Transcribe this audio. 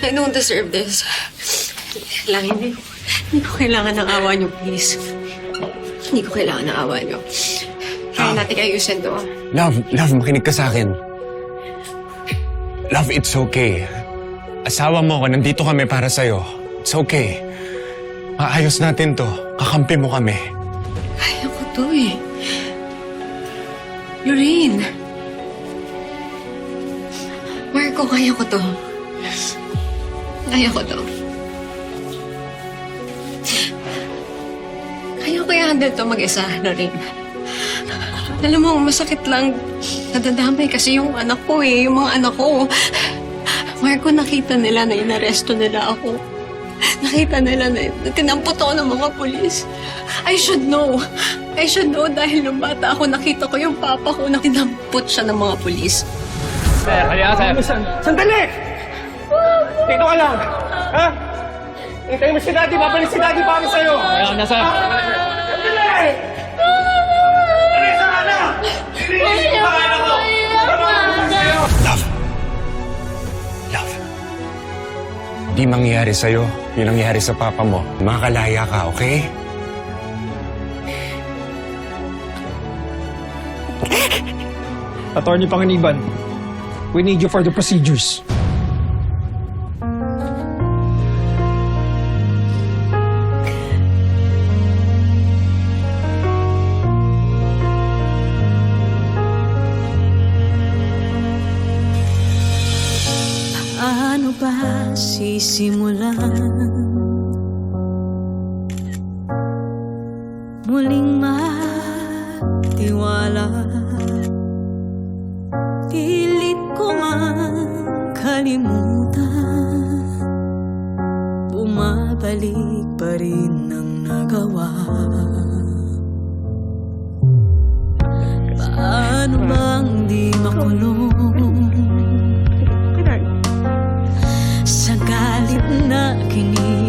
I don't deserve this. Lang, hindi ko kailangan ng awa niyo, please. Hindi ko kailangan ng awa niyo. Kaya natin ayusin to. Love, makinig ka sa akin. Love, it's okay. Asawa mo ako, nandito kami para sa'yo. It's okay. Maayos natin to. Kakampi mo kami. Kaya ko to eh. Lorraine. Marco, kaya ko to. Kaya ko to. Kaya ko i-handle to mag-isa, Lorraine. Alam mo, masakit lang. Nadadamay kasi yung anak ko eh, yung mga anak ko. Marco, nakita nila na inaresto nila ako. Nakita nila na tinampot ako ng mga pulis. I should know. I should know dahil nung bata ako, nakita ko yung papa ko na tinampot siya ng mga pulis. Sir, halika, sir. Sandali! Dito ka lang! Ha? Hintayin mo si Daddy, babalik si Daddy para sa'yo! Halika na, sir. Sandali! Teresa, anak! Hindi mo ba anak ko? Love. Love. Di mangyayari sa'yo. Yung nangyari sa papa mo. Makakalaya ka, okay? Attorney Panganiban, we need you for the procedures. Paano ba sisimulan? Muling matiwala. Pilit ko man kalimutan. Bumabalik pa rin ang nagawa. Paano bang di makulong sa galit na kinig?